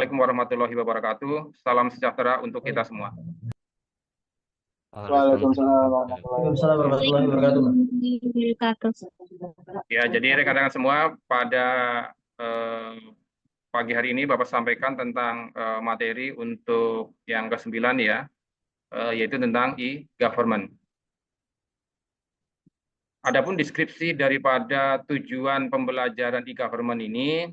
Assalamualaikum warahmatullahi wabarakatuh. Salam sejahtera untuk kita semua. Waalaikumsalam warahmatullahi Waalaikumsalam warahmatullahi wabarakatuh. Ya, jadi rekan-rekan semua, pada pagi hari ini Bapak sampaikan tentang materi untuk yang ke-9 ya, yaitu tentang e-government. Adapun deskripsi daripada tujuan pembelajaran e-government ini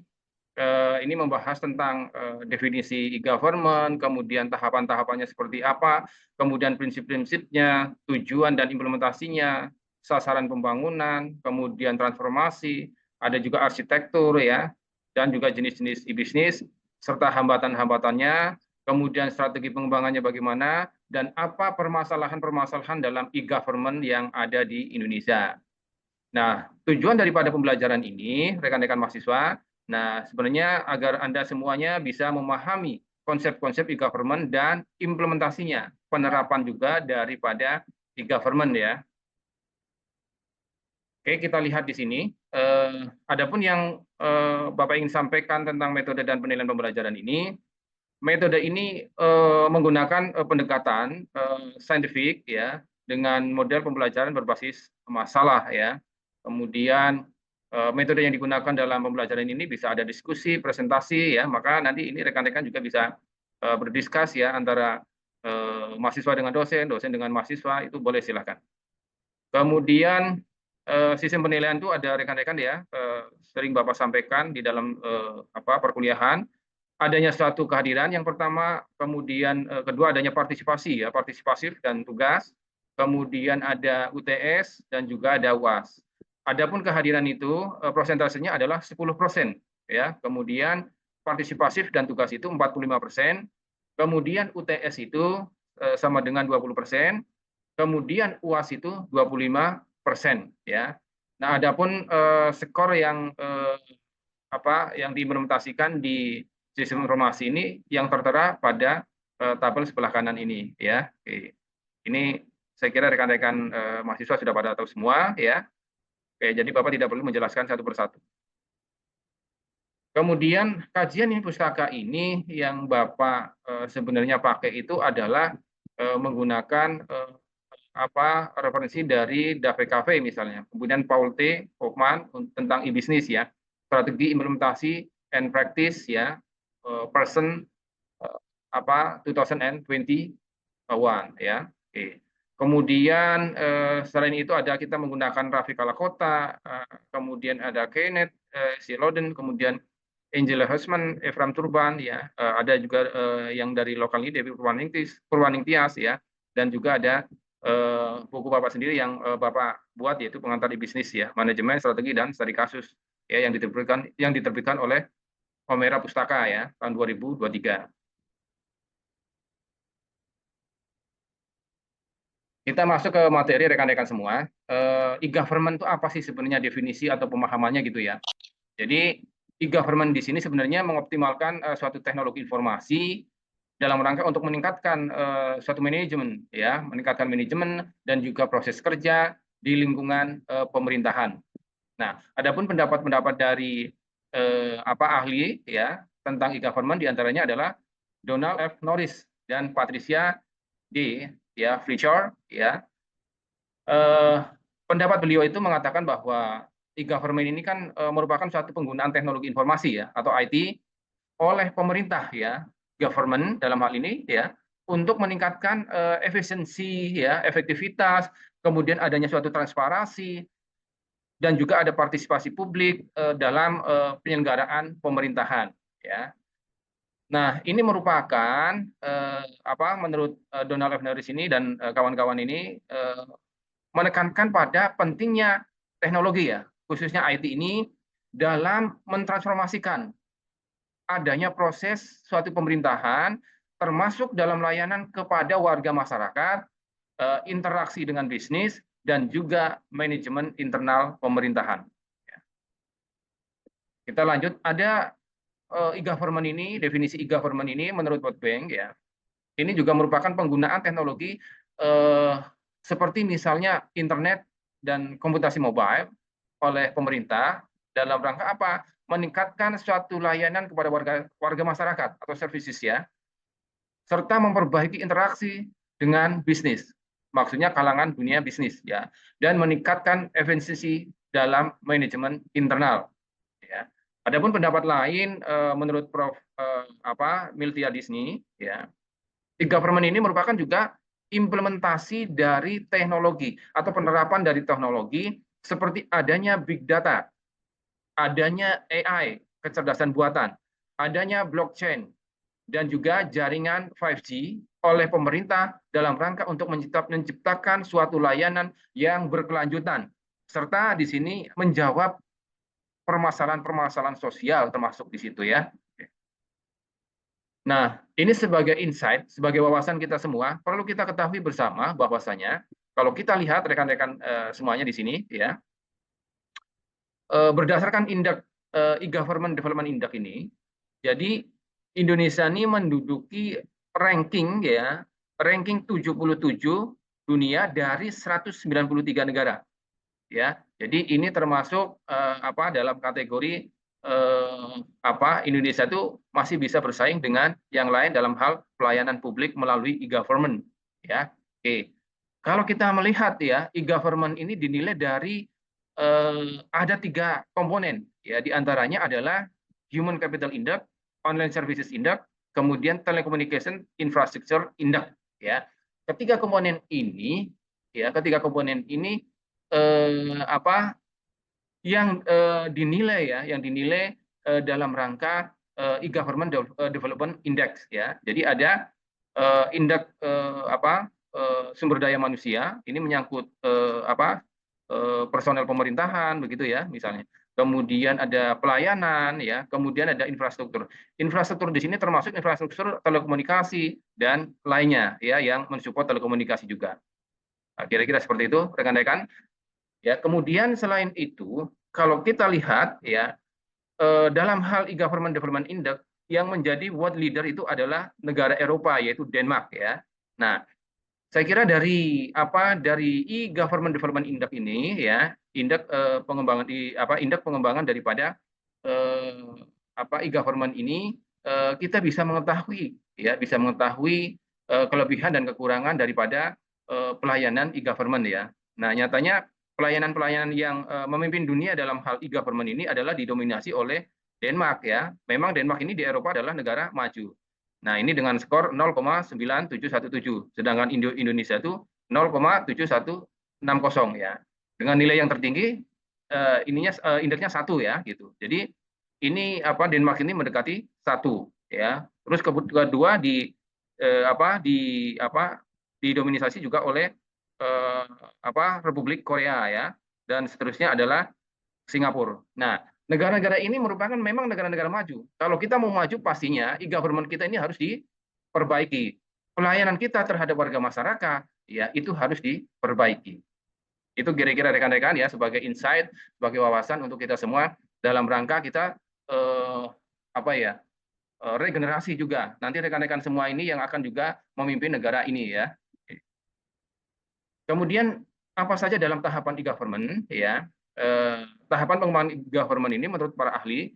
membahas tentang definisi e-government, kemudian tahapan-tahapannya seperti apa, kemudian prinsip-prinsipnya, tujuan dan implementasinya, sasaran pembangunan, kemudian transformasi, ada juga arsitektur ya, dan juga jenis-jenis e-bisnis, serta hambatan-hambatannya, kemudian strategi pengembangannya bagaimana, dan apa permasalahan-permasalahan dalam e-government yang ada di Indonesia. Nah, tujuan daripada pembelajaran ini, rekan-rekan mahasiswa, nah sebenarnya agar Anda semuanya bisa memahami konsep-konsep e-government dan implementasinya, penerapan juga daripada e-government ya. Oke, kita lihat di sini. Adapun yang Bapak ingin sampaikan tentang metode dan penilaian pembelajaran ini, metode ini menggunakan pendekatan saintifik ya, dengan model pembelajaran berbasis masalah ya. Kemudian metode yang digunakan dalam pembelajaran ini bisa ada diskusi, presentasi ya, maka nanti ini rekan-rekan juga bisa berdiskus ya antara mahasiswa dengan dosen, dosen dengan mahasiswa, itu boleh silakan. Kemudian sistem penilaian itu ada rekan-rekan ya, sering Bapak sampaikan di dalam perkuliahan, adanya suatu kehadiran yang pertama, kemudian kedua adanya partisipasi ya, partisipasif dan tugas, kemudian ada UTS dan juga ada UAS. Adapun kehadiran itu prosentasenya adalah 10% ya, kemudian partisipasif dan tugas itu 45%, kemudian UTS itu sama dengan 20%, kemudian UAS itu 25% ya. Nah, adapun skor yang yang diimplementasikan di sistem informasi ini yang tertera pada tabel sebelah kanan ini ya. Oke. Ini saya kira rekan-rekan mahasiswa sudah pada tahu semua ya. Oke, jadi Bapak tidak perlu menjelaskan satu persatu. Kemudian kajian ini pustaka ini yang Bapak sebenarnya pakai itu adalah menggunakan referensi dari DAVKV misalnya. Kemudian Paul T. Hoffman tentang e-bisnis ya. Strategi implementasi and practice ya. Person 2021 ya. Oke. Kemudian selain itu ada kita menggunakan Raffi Kalakota, kemudian ada Kenneth Siloden, kemudian Angela Husman, Efram Turban ya, ada juga yang dari lokal ini Dewi Purwaningtyas ya, dan juga ada buku Bapak sendiri yang Bapak buat yaitu pengantar di bisnis ya, manajemen strategi dan studi kasus ya, yang diterbitkan oleh Omera Pustaka ya tahun 2023. Kita masuk ke materi rekan-rekan semua. E-government itu apa sih sebenarnya definisi atau pemahamannya gitu ya. Jadi e-government di sini sebenarnya mengoptimalkan suatu teknologi informasi dalam rangka untuk meningkatkan suatu manajemen ya, meningkatkan manajemen dan juga proses kerja di lingkungan pemerintahan. Nah, adapun pendapat-pendapat dari ahli ya tentang e-government diantaranya adalah Donald F. Norris dan Patricia D. ya Fletcher ya. Pendapat beliau itu mengatakan bahwa e-government ini kan merupakan suatu penggunaan teknologi informasi ya atau IT oleh pemerintah ya, government dalam hal ini ya, untuk meningkatkan efisiensi ya, efektivitas, kemudian adanya suatu transparansi dan juga ada partisipasi publik dalam penyelenggaraan pemerintahan ya. Nah, ini merupakan menurut Donald F. Norris ini dan kawan-kawan ini menekankan pada pentingnya teknologi ya, khususnya IT ini dalam mentransformasikan adanya proses suatu pemerintahan, termasuk dalam layanan kepada warga masyarakat, interaksi dengan bisnis, dan juga manajemen internal pemerintahan. Kita lanjut, ada e-government ini, definisi e-government ini menurut World Bank ya, ini juga merupakan penggunaan teknologi seperti misalnya internet dan komputasi mobile oleh pemerintah dalam rangka apa? meningkatkan suatu layanan kepada warga masyarakat atau services ya, serta memperbaiki interaksi dengan bisnis. Maksudnya kalangan dunia bisnis ya, dan meningkatkan efisiensi dalam manajemen internal ya. Adapun pendapat lain menurut Prof Miltia Disney ya, e-government ini merupakan juga implementasi dari teknologi atau penerapan dari teknologi seperti adanya big data, adanya AI, kecerdasan buatan, adanya blockchain, dan juga jaringan 5G oleh pemerintah dalam rangka untuk menciptakan suatu layanan yang berkelanjutan, serta di sini menjawab permasalahan-permasalahan sosial termasuk di situ ya. Nah, ini sebagai insight, sebagai wawasan kita semua, perlu kita ketahui bersama bahwasanya kalau kita lihat rekan-rekan semuanya di sini ya, berdasarkan indeks e-government development index ini, jadi Indonesia ini menduduki ranking ya, ranking 77 dunia dari 193 negara. Ya, jadi ini termasuk dalam kategori Indonesia itu masih bisa bersaing dengan yang lain dalam hal pelayanan publik melalui e-government ya. Oke. Kalau kita melihat ya, e-government ini dinilai dari ada 3 komponen ya, diantaranya adalah Human Capital Index, Online Services Index, kemudian Telecommunication Infrastructure Index ya. Ketiga komponen ini yang dinilai ya, dalam rangka e-government development index ya. Jadi ada indeks sumber daya manusia, ini menyangkut personel pemerintahan begitu ya misalnya. Kemudian ada pelayanan ya, kemudian ada infrastruktur. Infrastruktur di sini termasuk infrastruktur telekomunikasi dan lainnya ya yang mensupport telekomunikasi juga. Nah, kira-kira seperti itu rekan-rekan. Ya, kemudian selain itu kalau kita lihat ya dalam hal e-government development index yang menjadi world leader itu adalah negara Eropa yaitu Denmark ya. Nah, saya kira dari e-government development index ini ya, indeks pengembangan daripada e-government ini kita bisa mengetahui kelebihan dan kekurangan daripada pelayanan e-government ya. Nah, nyatanya pelayanan-pelayanan yang memimpin dunia dalam hal e-government ini adalah didominasi oleh Denmark ya. Memang Denmark ini di Eropa adalah negara maju. Nah, ini dengan skor 0,9717, sedangkan Indonesia itu 0,7160 ya. Dengan nilai yang tertinggi indeksnya 1 ya gitu. Jadi ini Denmark ini mendekati 1 ya. Terus kedua didominasi juga oleh Republik Korea ya, dan seterusnya adalah Singapura. Nah, negara-negara ini merupakan memang negara-negara maju. Kalau kita mau maju, pastinya e-government kita ini harus diperbaiki. Pelayanan kita terhadap warga masyarakat, ya itu harus diperbaiki. Itu kira-kira rekan-rekan ya sebagai insight, sebagai wawasan untuk kita semua dalam rangka kita regenerasi juga. Nanti rekan-rekan semua ini yang akan juga memimpin negara ini ya. Kemudian apa saja dalam tahapan e-government ya? Tahapan pengembangan e-government ini menurut para ahli,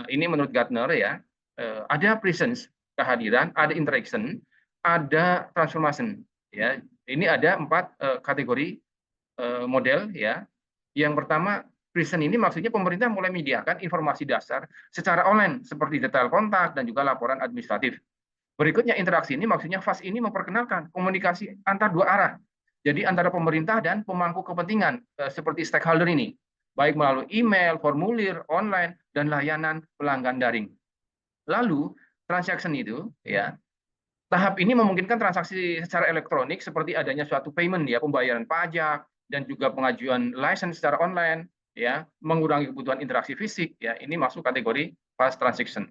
ini menurut Gartner ya, ada presence kehadiran, ada interaction, ada transformation ya. Ini ada 4 kategori model ya. Yang pertama presence ini maksudnya pemerintah mulai menyediakan informasi dasar secara online seperti detail kontak dan juga laporan administratif. Berikutnya interaksi ini maksudnya fase ini memperkenalkan komunikasi antar 2 arah. Jadi antara pemerintah dan pemangku kepentingan seperti stakeholder ini, baik melalui email, formulir, online, dan layanan pelanggan daring. Lalu transaction itu, ya, tahap ini memungkinkan transaksi secara elektronik seperti adanya suatu payment ya, pembayaran pajak dan juga pengajuan license secara online, ya, mengurangi kebutuhan interaksi fisik, ya, ini masuk kategori fast transaction.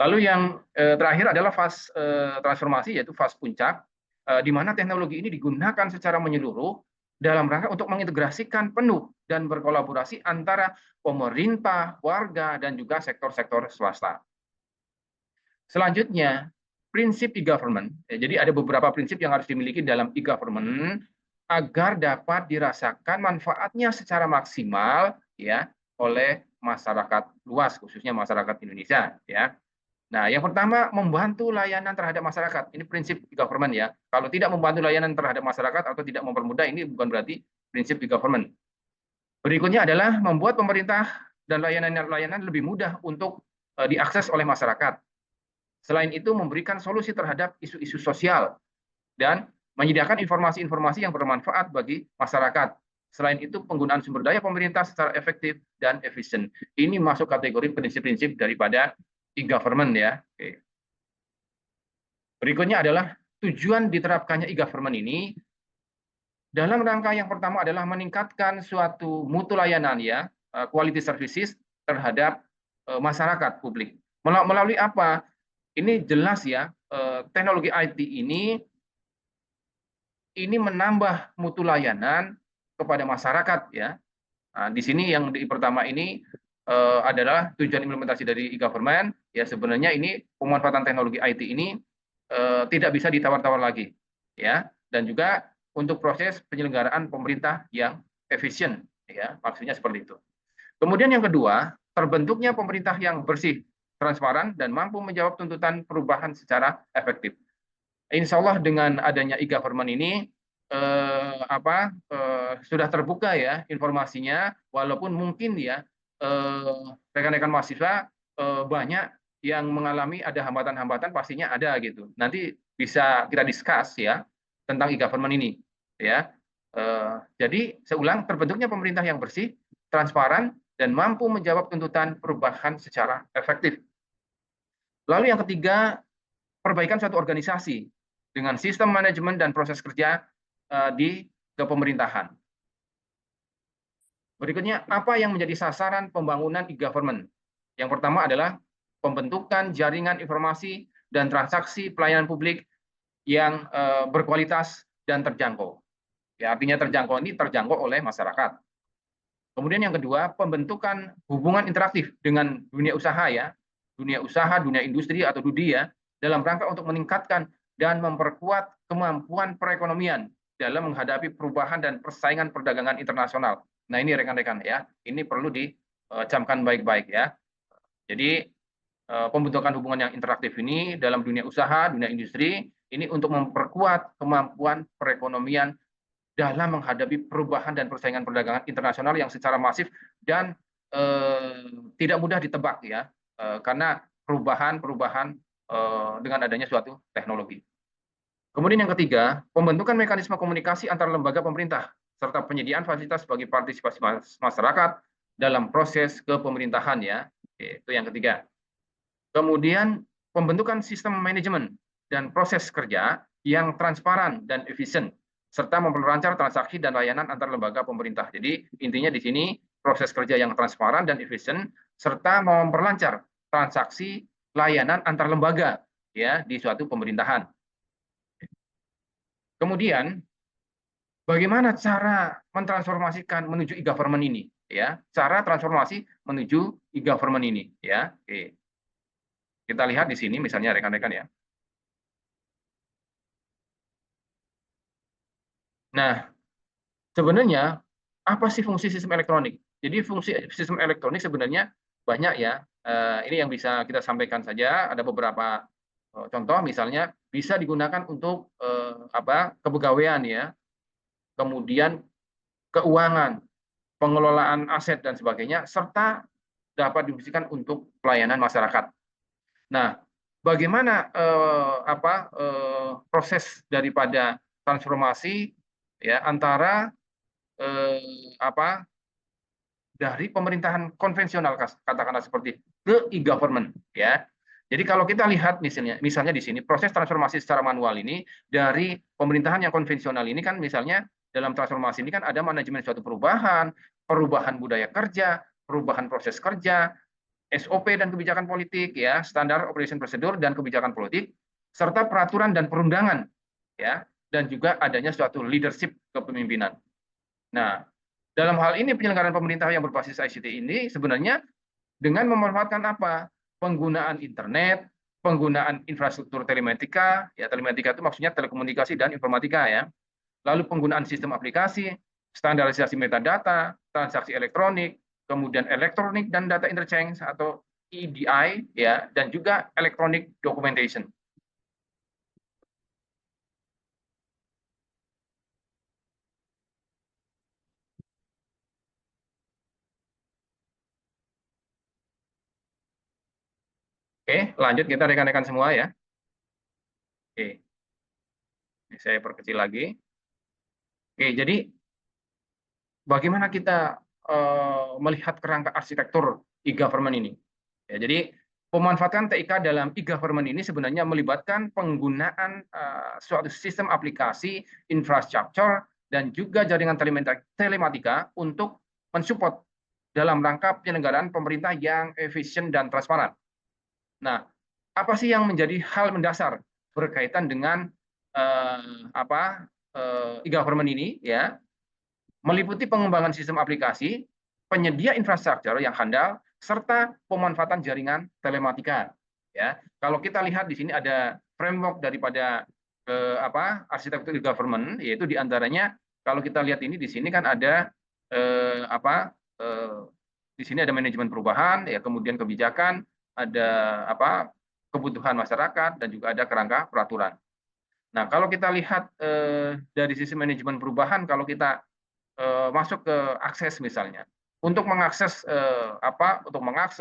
Lalu yang terakhir adalah fase transformasi yaitu fase puncak. Di mana teknologi ini digunakan secara menyeluruh dalam rangka untuk mengintegrasikan penuh dan berkolaborasi antara pemerintah, warga, dan juga sektor-sektor swasta. Selanjutnya, prinsip e-government. Jadi ada beberapa prinsip yang harus dimiliki dalam e-government agar dapat dirasakan manfaatnya secara maksimal ya oleh masyarakat luas, khususnya masyarakat Indonesia, ya. Nah, yang pertama membantu layanan terhadap masyarakat. Ini prinsip e-government ya. Kalau tidak membantu layanan terhadap masyarakat atau tidak mempermudah, ini bukan berarti prinsip e-government. Berikutnya adalah membuat pemerintah dan layanan-layanan lebih mudah untuk diakses oleh masyarakat. Selain itu, memberikan solusi terhadap isu-isu sosial dan menyediakan informasi-informasi yang bermanfaat bagi masyarakat. Selain itu, penggunaan sumber daya pemerintah secara efektif dan efisien. Ini masuk kategori prinsip-prinsip daripada e-government ya. Oke. Berikutnya adalah tujuan diterapkannya e-government ini dalam rangka yang pertama adalah meningkatkan suatu mutu layanan ya, quality services terhadap masyarakat publik. Melalui apa? Ini jelas ya, teknologi IT ini menambah mutu layanan kepada masyarakat ya. Nah, di sini yang pertama ini adalah tujuan implementasi dari e-government ya, sebenarnya ini pemanfaatan teknologi IT ini tidak bisa ditawar-tawar lagi ya, dan juga untuk proses penyelenggaraan pemerintah yang efisien ya, maksudnya seperti itu. Kemudian yang kedua, terbentuknya pemerintah yang bersih, transparan dan mampu menjawab tuntutan perubahan secara efektif. Insya Allah dengan adanya e-government ini sudah terbuka ya informasinya, walaupun mungkin ya rekan-rekan mahasiswa banyak yang mengalami ada hambatan-hambatan, pastinya ada gitu. Nanti bisa kita discuss ya tentang e-government ini ya. Jadi seulang, terbentuknya pemerintah yang bersih, transparan dan mampu menjawab tuntutan perubahan secara efektif. Lalu yang ketiga, perbaikan suatu organisasi dengan sistem manajemen dan proses kerja di kepemerintahan. Berikutnya, apa yang menjadi sasaran pembangunan e-government? Yang pertama adalah pembentukan jaringan informasi dan transaksi pelayanan publik yang berkualitas dan terjangkau. Ya, artinya terjangkau ini terjangkau oleh masyarakat. Kemudian yang kedua, pembentukan hubungan interaktif dengan dunia usaha ya, dunia usaha, dunia industri atau DUDI ya, dalam rangka untuk meningkatkan dan memperkuat kemampuan perekonomian dalam menghadapi perubahan dan persaingan perdagangan internasional. Nah ini rekan-rekan ya, ini perlu dicamkan baik-baik ya. Jadi pembentukan hubungan yang interaktif ini dalam dunia usaha, dunia industri, ini untuk memperkuat kemampuan perekonomian dalam menghadapi perubahan dan persaingan perdagangan internasional yang secara masif dan tidak mudah ditebak ya, karena perubahan dengan adanya suatu teknologi. Kemudian yang ketiga, pembentukan mekanisme komunikasi antar lembaga pemerintah serta penyediaan fasilitas bagi partisipasi masyarakat dalam proses kepemerintahan ya. Itu yang ketiga. Kemudian pembentukan sistem manajemen dan proses kerja yang transparan dan efisien serta memperlancar transaksi dan layanan antar lembaga pemerintah. Jadi intinya di sini proses kerja yang transparan dan efisien serta memperlancar transaksi layanan antar lembaga ya di suatu pemerintahan. Kemudian bagaimana cara mentransformasikan menuju e-government ini ya? Cara transformasi menuju e-government ini ya. Oke. Kita lihat di sini misalnya rekan-rekan ya. Nah, sebenarnya apa sih fungsi sistem elektronik? Jadi fungsi sistem elektronik sebenarnya banyak ya. Ini yang bisa kita sampaikan saja. Ada beberapa contoh, misalnya bisa digunakan untuk kepegawaian ya, kemudian keuangan, pengelolaan aset dan sebagainya, serta dapat difungsikan untuk pelayanan masyarakat. Nah, bagaimana proses daripada transformasi ya antara dari pemerintahan konvensional katakanlah seperti ke e-government ya. Jadi kalau kita lihat misalnya di sini proses transformasi secara manual ini dari pemerintahan yang konvensional ini kan, misalnya dalam transformasi ini kan ada manajemen suatu perubahan budaya kerja, perubahan proses kerja, SOP dan kebijakan politik ya, standar operation procedure dan kebijakan politik, serta peraturan dan perundangan ya, dan juga adanya suatu leadership kepemimpinan. Nah, dalam hal ini penyelenggaraan pemerintah yang berbasis ICT ini sebenarnya dengan memanfaatkan apa? Penggunaan internet, penggunaan infrastruktur telematika, ya telematika itu maksudnya telekomunikasi dan informatika ya. Lalu penggunaan sistem aplikasi, standarisasi metadata, transaksi elektronik, kemudian Electronic dan Data Interchange atau EDI, ya, dan juga Electronic Documentation. Oke, lanjut kita rekan-rekan semua ya. Oke, ini saya perkecil lagi. Oke, jadi bagaimana kita melihat kerangka arsitektur e-government ini? Ya, jadi pemanfaatan TIK dalam e-government ini sebenarnya melibatkan penggunaan suatu sistem aplikasi, infrastruktur, dan juga jaringan telematika untuk mensupport dalam rangka penyelenggaraan pemerintah yang efisien dan transparan. Nah, apa sih yang menjadi hal mendasar berkaitan dengan e-government ini? Ya, meliputi pengembangan sistem aplikasi, penyedia infrastruktur yang handal, serta pemanfaatan jaringan telematika. Ya, kalau kita lihat di sini ada framework daripada arsitektur government, yaitu diantaranya kalau kita lihat ini di sini kan ada di sini ada manajemen perubahan, ya, kemudian kebijakan, ada kebutuhan masyarakat, dan juga ada kerangka peraturan. Nah, kalau kita lihat dari sisi manajemen perubahan, kalau kita masuk ke akses misalnya, untuk mengakses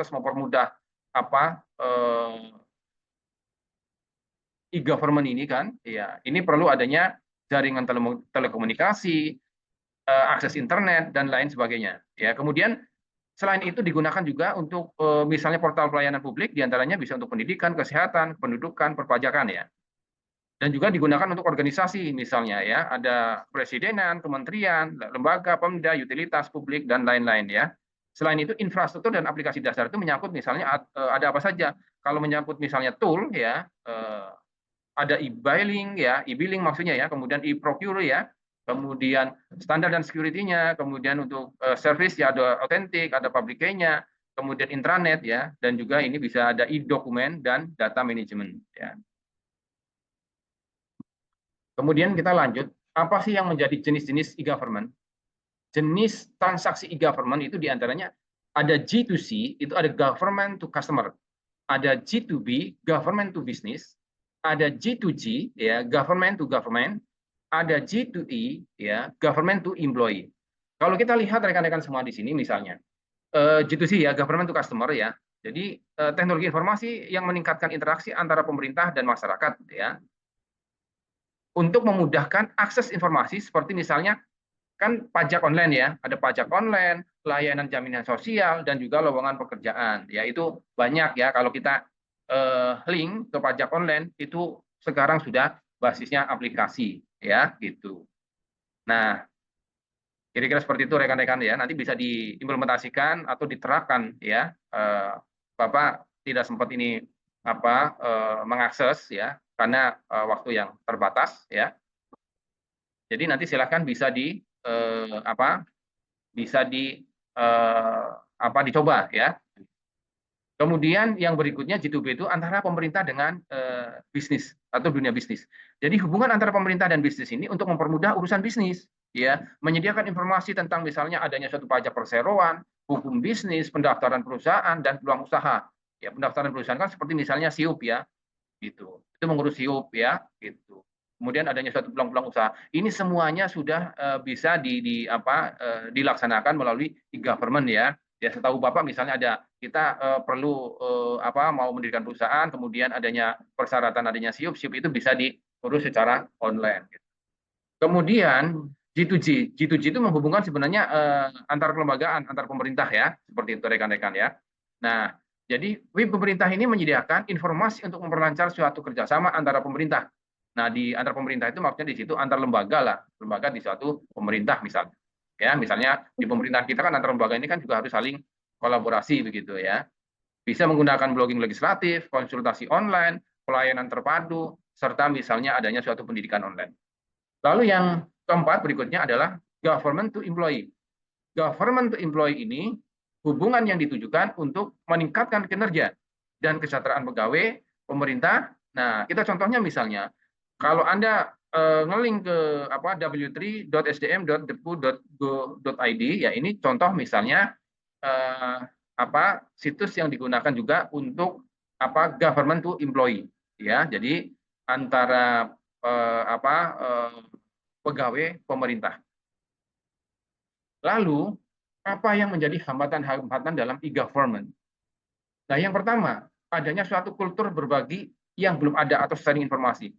mempermudah e-government ini kan, ya, ini perlu adanya jaringan telekomunikasi, akses internet, dan lain sebagainya. Ya, kemudian selain itu digunakan juga untuk misalnya portal pelayanan publik, diantaranya bisa untuk pendidikan, kesehatan, kependudukan, perpajakan, ya. Dan juga digunakan untuk organisasi misalnya, ya, ada presidenan, kementerian, lembaga, pemda, utilitas publik, dan lain-lain, ya. Selain itu infrastruktur dan aplikasi dasar itu menyangkut misalnya ada apa saja. Kalau menyangkut misalnya tool, ya, ada e-billing, ya, e-billing maksudnya, ya, kemudian e-procure, ya, kemudian standar dan security-nya, kemudian untuk service, ya, ada otentik, ada public key-nya, kemudian intranet, ya, dan juga ini bisa ada e-dokumen dan data management, ya. Kemudian kita lanjut, apa sih yang menjadi jenis-jenis e-government? Jenis transaksi e-government itu diantaranya ada G2C, itu ada government to customer, ada G2B, government to business, ada G2G, ya, government to government, ada G2E, ya, government to employee. Kalau kita lihat rekan-rekan semua di sini misalnya, G2C, ya, government to customer, ya. Jadi teknologi informasi yang meningkatkan interaksi antara pemerintah dan masyarakat, ya, untuk memudahkan akses informasi seperti misalnya kan pajak online, ya, ada pajak online, layanan jaminan sosial, dan juga lowongan pekerjaan, ya, itu banyak, ya. Kalau kita link ke pajak online itu sekarang sudah basisnya aplikasi, ya, gitu. Nah, kira-kira seperti itu rekan-rekan, ya, nanti bisa diimplementasikan atau diterapkan, ya. Bapak tidak sempat ini mengakses, ya, karena waktu yang terbatas, ya. Jadi nanti silakan bisa dicoba, ya. Kemudian yang berikutnya G2B itu antara pemerintah dengan bisnis atau dunia bisnis. Jadi hubungan antara pemerintah dan bisnis ini untuk mempermudah urusan bisnis, ya, menyediakan informasi tentang misalnya adanya suatu pajak perseroan, hukum bisnis, pendaftaran perusahaan, dan peluang usaha. Ya, pendaftaran perusahaan kan seperti misalnya SIUP, ya, gitu. Itu mengurus SIUP, ya, gitu. Kemudian adanya suatu peluang-peluang usaha. Ini semuanya sudah bisa dilaksanakan melalui e-government, ya. Ya, setahu Bapak misalnya kita perlu mau mendirikan perusahaan, kemudian adanya persyaratan adanya SIUP itu bisa diurus secara online. Kemudian G2G itu menghubungkan sebenarnya antar kelembagaan, antar pemerintah, ya, seperti itu rekan-rekan, ya. Nah, jadi pemerintah ini menyediakan informasi untuk memperlancar suatu kerjasama antara pemerintah. Nah, di antar pemerintah itu maksudnya di situ antar lembaga lah, lembaga di suatu pemerintah misalnya. Ya, misalnya di pemerintahan kita kan antar lembaga ini kan juga harus saling kolaborasi begitu, ya. Bisa menggunakan blogging legislatif, konsultasi online, pelayanan terpadu, serta misalnya adanya suatu pendidikan online. Lalu yang keempat berikutnya adalah government to employee. Government to employee ini hubungan yang ditujukan untuk meningkatkan kinerja dan kesejahteraan pegawai pemerintah. Nah, kita contohnya misalnya kalau Anda ngelink ke w3.sdm.depu.go.id, ya, ini contoh misalnya eh, situs yang digunakan juga untuk government to employee, ya. Jadi antara pegawai pemerintah. Lalu apa yang menjadi hambatan-hambatan dalam e-government? Nah, yang pertama, adanya suatu kultur berbagi yang belum ada atau sharing informasi.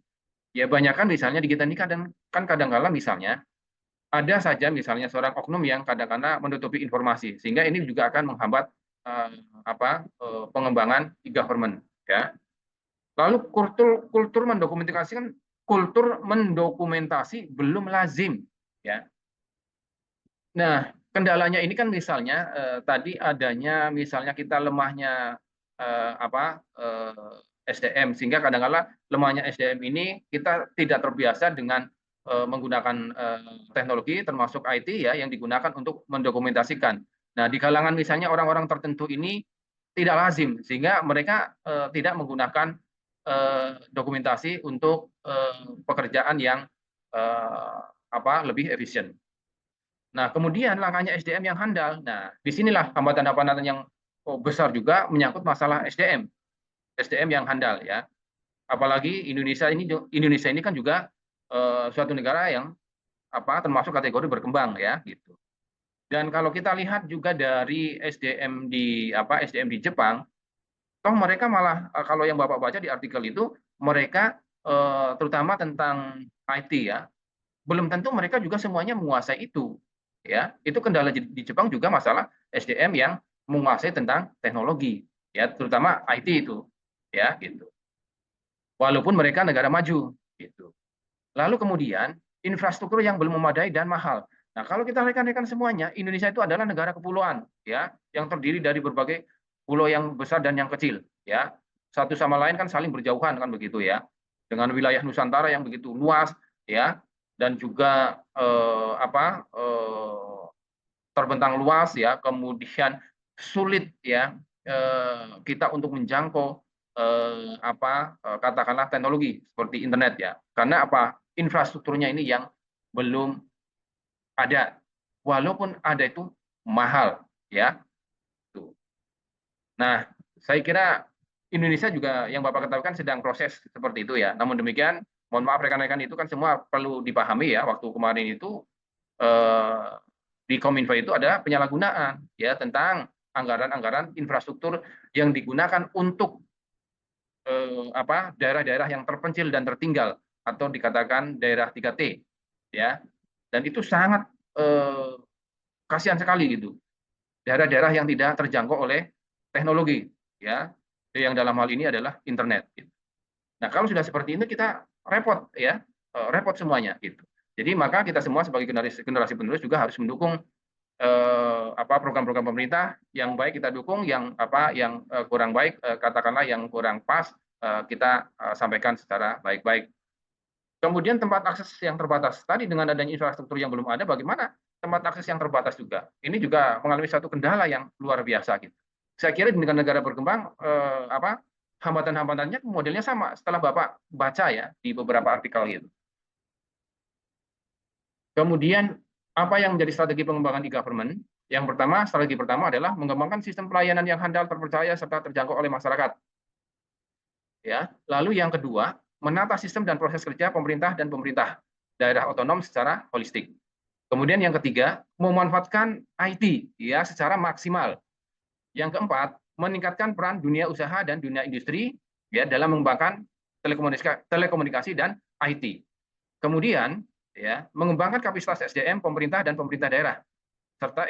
Ya, banyak kan misalnya di kita ini kan kadang-kala misalnya ada saja misalnya seorang oknum yang kadang-kala menutupi informasi, sehingga ini juga akan menghambat pengembangan e-government, ya. Lalu kultur mendokumentasi belum lazim, ya. Nah, kendalanya ini kan misalnya tadi adanya misalnya kita lemahnya SDM, sehingga kadang-kala lemahnya SDM ini kita tidak terbiasa dengan menggunakan teknologi termasuk IT, ya, yang digunakan untuk mendokumentasikan. Nah, di kalangan misalnya orang-orang tertentu ini tidak lazim, sehingga mereka tidak menggunakan dokumentasi untuk pekerjaan yang lebih efisien. Nah, kemudian langkahnya SDM yang handal. Nah, disinilah hambatan-hambatan yang besar juga menyangkut masalah SDM yang handal, ya. Apalagi Indonesia ini kan juga suatu negara yang termasuk kategori berkembang, ya, gitu. Dan kalau kita lihat juga dari SDM di Jepang, toh mereka malah kalau yang Bapak baca di artikel itu, mereka terutama tentang IT, ya, belum tentu mereka juga semuanya menguasai itu, ya. Itu kendala di Jepang juga masalah SDM yang menguasai tentang teknologi, ya, terutama IT itu, ya, gitu. Walaupun mereka negara maju, gitu. Lalu kemudian infrastruktur yang belum memadai dan mahal. Nah, kalau kita rekan-rekan semuanya, Indonesia itu adalah negara kepulauan, ya, yang terdiri dari berbagai pulau yang besar dan yang kecil, ya. Satu sama lain kan saling berjauhan kan begitu, ya. Dengan wilayah Nusantara yang begitu luas, ya, dan juga terbentang luas, ya, kemudian sulit, ya, kita untuk menjangkau katakanlah teknologi seperti internet, ya, karena infrastrukturnya ini yang belum ada, walaupun ada itu mahal, ya. Tuh. Nah, saya kira Indonesia juga yang Bapak ketahui kan sedang proses seperti itu, ya. Namun demikian, mohon maaf rekan-rekan, itu kan semua perlu dipahami, ya. Waktu kemarin itu eh, di Kominfo itu ada penyalahgunaan, ya, tentang anggaran-anggaran infrastruktur yang digunakan untuk daerah-daerah yang terpencil dan tertinggal atau dikatakan daerah 3T, ya. Dan itu sangat kasihan sekali gitu. Daerah-daerah yang tidak terjangkau oleh teknologi, ya. Yang dalam hal ini adalah internet, gitu. Nah, kalau sudah seperti ini kita repot, ya. Repot semuanya, gitu. Jadi maka kita semua sebagai generasi penerus juga harus mendukung program-program pemerintah yang baik kita dukung, yang kurang baik, katakanlah yang kurang pas, kita sampaikan secara baik-baik. Kemudian tempat akses yang terbatas. Tadi dengan adanya infrastruktur yang belum ada, bagaimana tempat akses yang terbatas juga? Ini juga mengalami satu kendala yang luar biasa, gitu. Saya kira di negara berkembang hambatan-hambatannya modelnya sama. Setelah Bapak baca, ya, di beberapa artikel gitu. Kemudian apa yang menjadi strategi pengembangan e-government? Strategi pertama adalah mengembangkan sistem pelayanan yang handal, terpercaya, serta terjangkau oleh masyarakat. Ya. Lalu yang kedua, menata sistem dan proses kerja pemerintah dan pemerintah daerah otonom secara holistik. Kemudian yang ketiga, memanfaatkan IT, ya, secara maksimal. Yang keempat, meningkatkan peran dunia usaha dan dunia industri, ya, dalam mengembangkan telekomunikasi dan IT. Kemudian, ya, mengembangkan kapasitas SDM pemerintah dan pemerintah daerah serta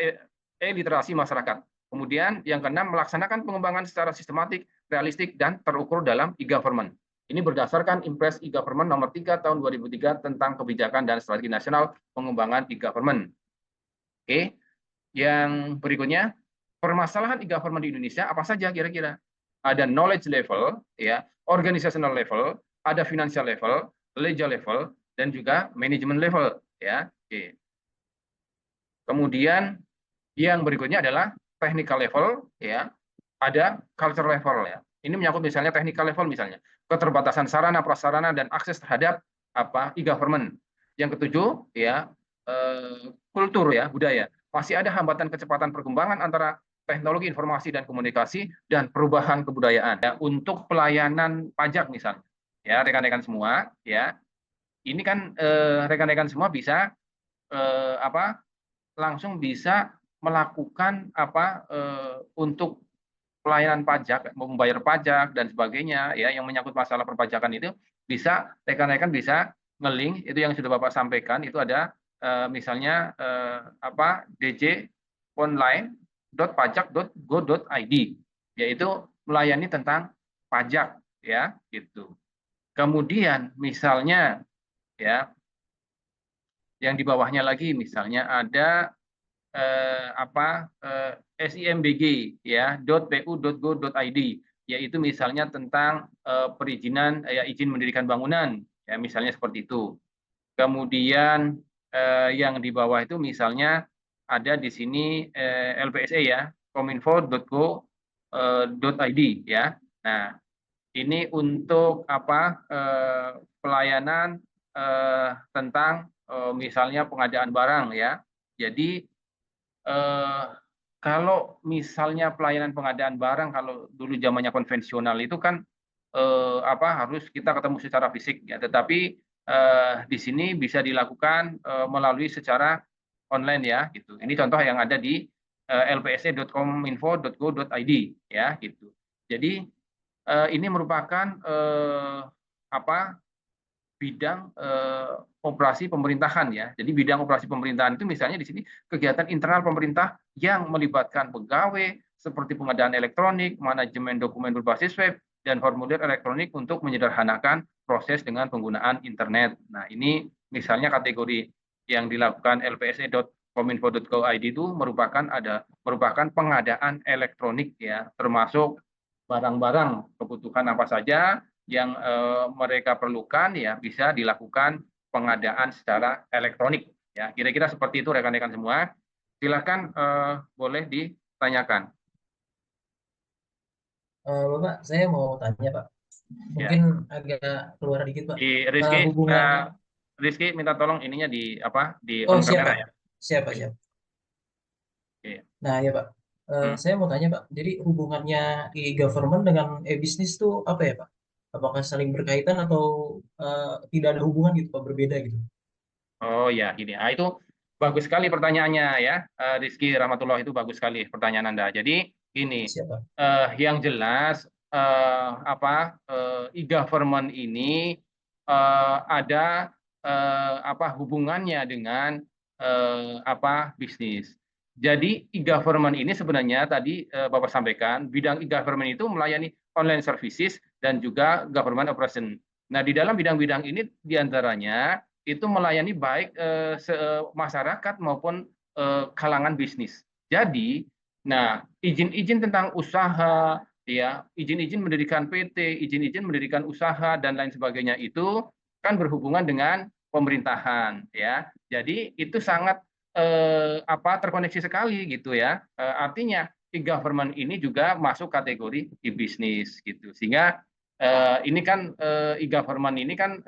literasi masyarakat. Kemudian yang keenam, melaksanakan pengembangan secara sistematik, realistik, dan terukur dalam e-government. Ini berdasarkan Impres e-government nomor 3 tahun 2003 tentang kebijakan dan strategi nasional pengembangan e-government. Oke, yang berikutnya, permasalahan e-government di Indonesia apa saja kira-kira? Ada knowledge level, ya, organizational level, ada financial level, legal level, dan juga management level, ya. Oke. Kemudian yang berikutnya adalah technical level, ya. Ada culture level, ya. Ini menyangkut misalnya technical level, misalnya keterbatasan sarana prasarana dan akses terhadap e-government. Yang ketujuh, ya, kultur, ya, budaya. Masih ada hambatan kecepatan perkembangan antara teknologi informasi dan komunikasi, dan perubahan kebudayaan. Ya, untuk pelayanan pajak misalnya, ya rekan-rekan semua, ya ini kan rekan-rekan semua bisa langsung bisa melakukan untuk pelayanan pajak, membayar pajak dan sebagainya, ya yang menyangkut masalah perpajakan itu bisa rekan-rekan bisa nge-link itu yang sudah Bapak sampaikan itu ada misalnya dj.online.pajak.go.id, yaitu melayani tentang pajak, ya gitu. Kemudian misalnya ya yang di bawahnya lagi misalnya ada simbg ya .pu.go.id, yaitu misalnya tentang perizinan izin mendirikan bangunan, ya misalnya seperti itu. Kemudian yang di bawah itu misalnya ada di sini LPSE ya, kominfo.go.id ya. Nah, ini untuk pelayanan tentang misalnya pengadaan barang ya. Jadi kalau misalnya pelayanan pengadaan barang, kalau dulu zamannya konvensional itu kan harus kita ketemu secara fisik ya, tetapi di sini bisa dilakukan melalui secara online ya gitu. Ini contoh yang ada di lpse.kominfo.go.id ya gitu. Jadi ini merupakan bidang operasi pemerintahan ya. Jadi bidang operasi pemerintahan itu misalnya di sini kegiatan internal pemerintah yang melibatkan pegawai seperti pengadaan elektronik, manajemen dokumen berbasis web, dan formulir elektronik untuk menyederhanakan proses dengan penggunaan internet. Nah, ini misalnya kategori yang dilakukan lpse.kominfo.go.id itu merupakan pengadaan elektronik ya, termasuk barang-barang kebutuhan apa saja yang mereka perlukan ya bisa dilakukan pengadaan secara elektronik ya. Kira-kira seperti itu rekan-rekan semua. Silakan boleh ditanyakan. Bapak, saya mau tanya Pak, Ya. mungkin agak keluar dikit Pak. Di Rizky, Hubungannya, Rizky minta tolong ininya di oh on siap kamera Pak, ya. siap Pak, siap. Oke. Nah ya Pak, saya mau tanya Pak, jadi hubungannya e-government dengan e-bisnis itu apa ya Pak? Apakah saling berkaitan atau tidak ada hubungan gitu Pak, berbeda gitu? Oh ya, gini. Itu bagus sekali pertanyaannya ya, Rizky Rahmatullah, itu bagus sekali pertanyaan Anda. Jadi gini, Siap Pak. yang jelas e-government ini ada hubungannya dengan bisnis. Jadi e-government ini sebenarnya tadi Bapak sampaikan bidang e-government itu melayani online services dan juga government operation. Nah, di dalam bidang-bidang ini diantaranya itu melayani baik masyarakat maupun kalangan bisnis. Jadi, nah izin-izin tentang usaha, ya izin-izin mendirikan PT, izin-izin mendirikan usaha dan lain sebagainya itu kan berhubungan dengan pemerintahan, ya. Jadi itu sangat terkoneksi sekali gitu ya. Artinya e-government ini juga masuk kategori e-bisnis gitu. Sehingga ini kan e-government ini kan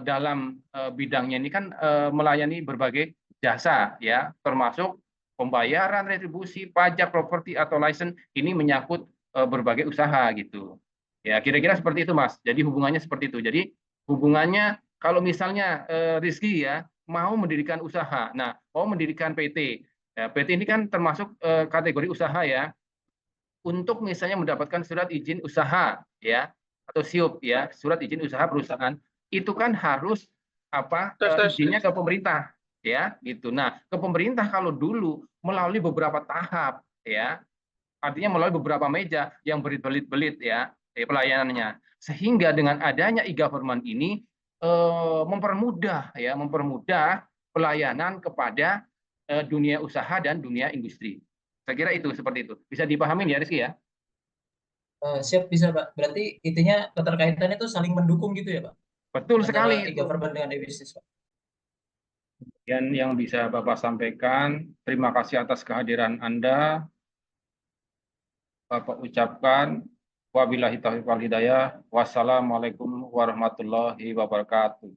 dalam bidangnya ini kan melayani berbagai jasa ya, termasuk pembayaran retribusi, pajak, properti atau license, ini menyangkut berbagai usaha gitu. Ya, kira-kira seperti itu, Mas. Jadi hubungannya seperti itu. Jadi hubungannya kalau misalnya Rizky ya mau mendirikan usaha. Nah, mau mendirikan PT. Ya, PT ini kan termasuk kategori usaha ya. Untuk misalnya mendapatkan surat izin usaha ya atau SIUP ya, surat izin usaha perusahaan, itu kan harus izinnya ke pemerintah ya gitu. Nah, ke pemerintah kalau dulu melalui beberapa tahap ya, artinya melalui beberapa meja yang berbelit-belit ya pelayanannya. Sehingga dengan adanya e-government ini mempermudah pelayanan kepada dunia usaha dan dunia industri. Saya kira itu seperti itu. Bisa dipahami ya Rizky ya? Siap bisa Pak. Berarti intinya keterkaitannya itu saling mendukung gitu ya Pak, Betul antara sekali itu. e-government dengan e-bisnis Pak. Dan yang bisa Bapak sampaikan, terima kasih atas kehadiran Anda. Bapak ucapkan wabillahi taufiq wal hidayah. Wassalamualaikum warahmatullahi wabarakatuh.